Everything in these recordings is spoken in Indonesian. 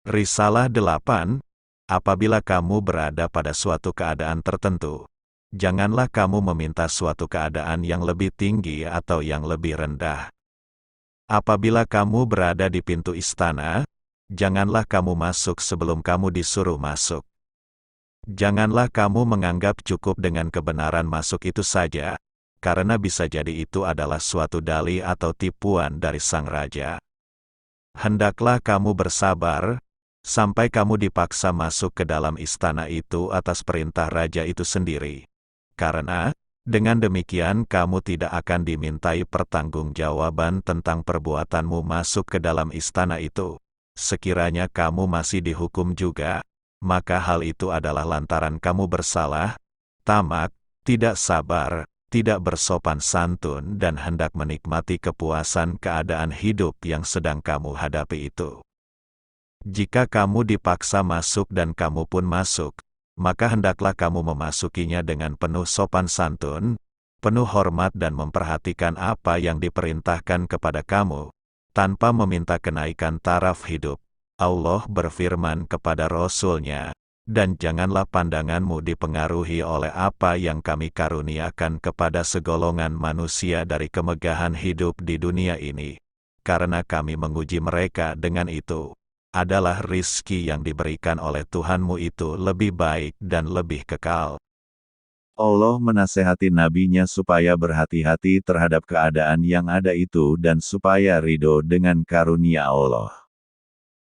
Risalah 8. Apabila kamu berada pada suatu keadaan tertentu, janganlah kamu meminta suatu keadaan yang lebih tinggi atau yang lebih rendah. Apabila kamu berada di pintu istana, janganlah kamu masuk sebelum kamu disuruh masuk. Janganlah kamu menganggap cukup dengan kebenaran masuk itu saja, karena bisa jadi itu adalah suatu dalih atau tipuan dari sang raja. Hendaklah kamu bersabar, sampai kamu dipaksa masuk ke dalam istana itu atas perintah raja itu sendiri. Karena, dengan demikian kamu tidak akan dimintai pertanggungjawaban tentang perbuatanmu masuk ke dalam istana itu. Sekiranya kamu masih dihukum juga, maka hal itu adalah lantaran kamu bersalah, tamak, tidak sabar, tidak bersopan santun dan hendak menikmati kepuasan keadaan hidup yang sedang kamu hadapi itu. Jika kamu dipaksa masuk dan kamu pun masuk, maka hendaklah kamu memasukinya dengan penuh sopan santun, penuh hormat dan memperhatikan apa yang diperintahkan kepada kamu, tanpa meminta kenaikan taraf hidup. Allah berfirman kepada Rasul-Nya, dan janganlah pandanganmu dipengaruhi oleh apa yang kami karuniakan kepada segolongan manusia dari kemegahan hidup di dunia ini, karena kami menguji mereka dengan itu. Adalah rizki yang diberikan oleh Tuhanmu itu lebih baik dan lebih kekal. Allah menasehati nabinya supaya berhati-hati terhadap keadaan yang ada itu dan supaya ridho dengan karunia Allah.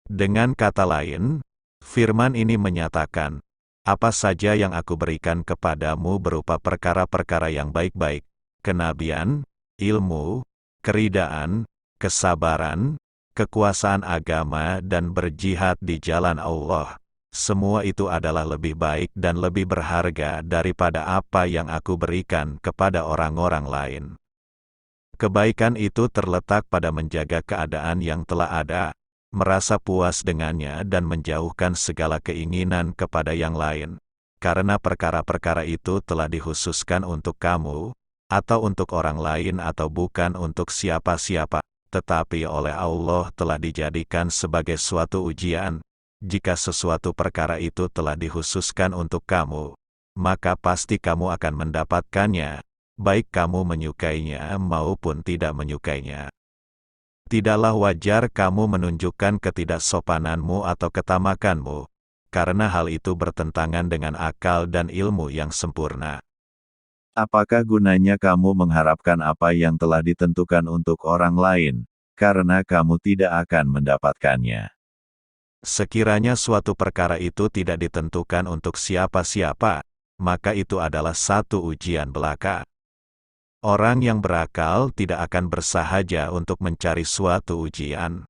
Dengan kata lain, firman ini menyatakan, apa saja yang aku berikan kepadamu berupa perkara-perkara yang baik-baik, kenabian, ilmu, keridaan, kesabaran, kekuasaan agama dan berjihad di jalan Allah, semua itu adalah lebih baik dan lebih berharga daripada apa yang aku berikan kepada orang-orang lain. Kebaikan itu terletak pada menjaga keadaan yang telah ada, merasa puas dengannya dan menjauhkan segala keinginan kepada yang lain, karena perkara-perkara itu telah dikhususkan untuk kamu, atau untuk orang lain atau bukan untuk siapa-siapa, tetapi oleh Allah telah dijadikan sebagai suatu ujian. Jika sesuatu perkara itu telah dikhususkan untuk kamu, maka pasti kamu akan mendapatkannya, baik kamu menyukainya maupun tidak menyukainya. Tidaklah wajar kamu menunjukkan ketidaksopananmu atau ketamakanmu, karena hal itu bertentangan dengan akal dan ilmu yang sempurna. Apakah gunanya kamu mengharapkan apa yang telah ditentukan untuk orang lain, karena kamu tidak akan mendapatkannya? Sekiranya suatu perkara itu tidak ditentukan untuk siapa-siapa, maka itu adalah satu ujian belaka. Orang yang berakal tidak akan bersahaja untuk mencari suatu ujian.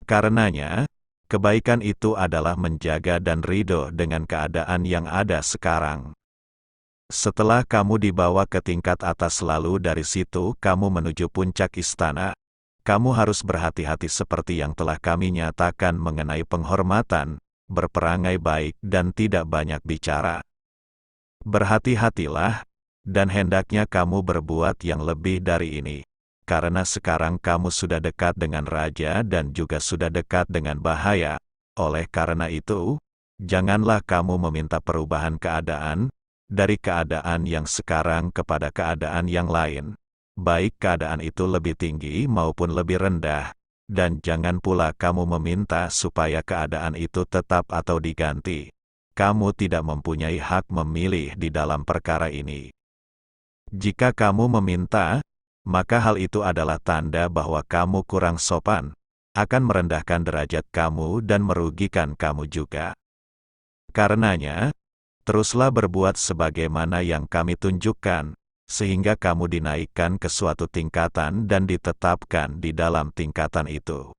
Karenanya, kebaikan itu adalah menjaga dan ridho dengan keadaan yang ada sekarang. Setelah kamu dibawa ke tingkat atas lalu dari situ kamu menuju puncak istana, kamu harus berhati-hati seperti yang telah kami nyatakan mengenai penghormatan, berperangai baik dan tidak banyak bicara. Berhati-hatilah, dan hendaknya kamu berbuat yang lebih dari ini, karena sekarang kamu sudah dekat dengan raja dan juga sudah dekat dengan bahaya. Oleh karena itu, janganlah kamu meminta perubahan keadaan, dari keadaan yang sekarang kepada keadaan yang lain, baik keadaan itu lebih tinggi maupun lebih rendah, dan jangan pula kamu meminta supaya keadaan itu tetap atau diganti. Kamu tidak mempunyai hak memilih di dalam perkara ini. Jika kamu meminta, maka hal itu adalah tanda bahwa kamu kurang sopan, akan merendahkan derajat kamu dan merugikan kamu juga. Karenanya, teruslah berbuat sebagaimana yang kami tunjukkan, sehingga kamu dinaikkan ke suatu tingkatan dan ditetapkan di dalam tingkatan itu.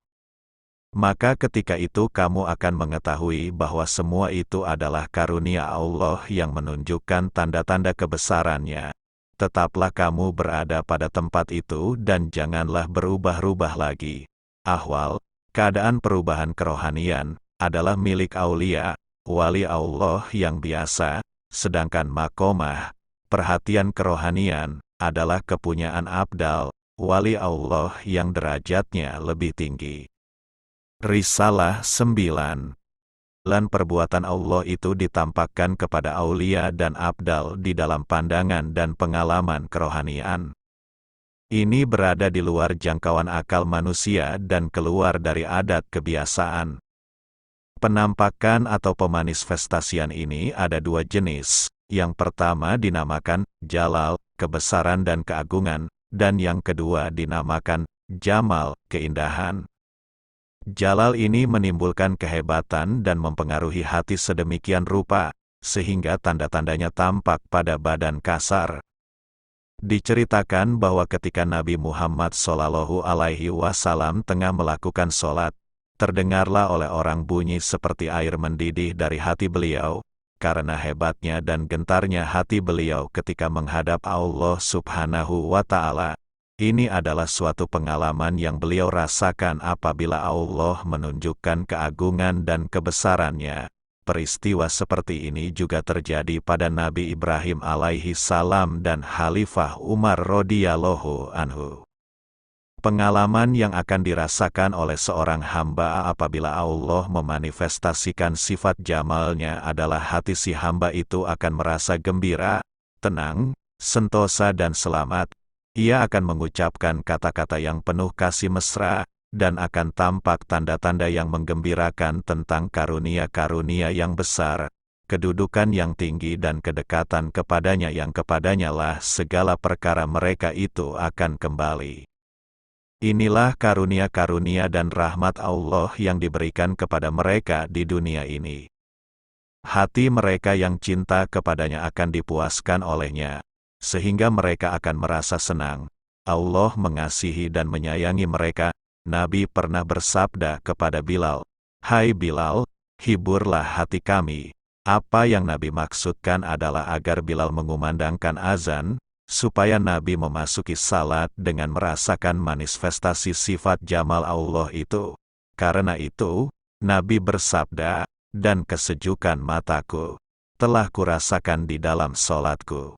Maka ketika itu kamu akan mengetahui bahwa semua itu adalah karunia Allah yang menunjukkan tanda-tanda kebesarannya. Tetaplah kamu berada pada tempat itu dan janganlah berubah-ubah lagi. Ahwal, keadaan perubahan kerohanian, adalah milik aulia, wali Allah yang biasa, sedangkan makomah, perhatian kerohanian, adalah kepunyaan abdal, wali Allah yang derajatnya lebih tinggi. Risalah 9. perbuatan Allah itu ditampakkan kepada aulia dan abdal di dalam pandangan dan pengalaman kerohanian. Ini berada di luar jangkauan akal manusia dan keluar dari adat kebiasaan. Penampakan atau pemanifestasian ini ada dua jenis. Yang pertama dinamakan jalal, kebesaran dan keagungan, dan yang kedua dinamakan jamal, keindahan. Jalal ini menimbulkan kehebatan dan mempengaruhi hati sedemikian rupa, sehingga tanda-tandanya tampak pada badan kasar. Diceritakan bahwa ketika Nabi Muhammad SAW tengah melakukan sholat, terdengarlah oleh orang bunyi seperti air mendidih dari hati beliau, karena hebatnya dan gentarnya hati beliau ketika menghadap Allah Subhanahu wa Ta'ala. Ini adalah suatu pengalaman yang beliau rasakan apabila Allah menunjukkan keagungan dan kebesarannya. Peristiwa seperti ini juga terjadi pada Nabi Ibrahim alaihi salam dan Khalifah Umar radhiyallahu anhu. Pengalaman yang akan dirasakan oleh seorang hamba apabila Allah memanifestasikan sifat jamalnya adalah hati si hamba itu akan merasa gembira, tenang, sentosa dan selamat. Ia akan mengucapkan kata-kata yang penuh kasih mesra, dan akan tampak tanda-tanda yang menggembirakan tentang karunia-karunia yang besar, kedudukan yang tinggi dan kedekatan kepadanya yang kepadanya lah segala perkara mereka itu akan kembali. Inilah karunia-karunia dan rahmat Allah yang diberikan kepada mereka di dunia ini. Hati mereka yang cinta kepadanya akan dipuaskan olehnya, sehingga mereka akan merasa senang. Allah mengasihi dan menyayangi mereka. Nabi pernah bersabda kepada Bilal, "Hai Bilal, hiburlah hati kami." Apa yang Nabi maksudkan adalah agar Bilal mengumandangkan azan, supaya Nabi memasuki salat dengan merasakan manifestasi sifat jamal Allah itu. Karena itu, Nabi bersabda, "Dan kesejukan mataku telah kurasakan di dalam salatku."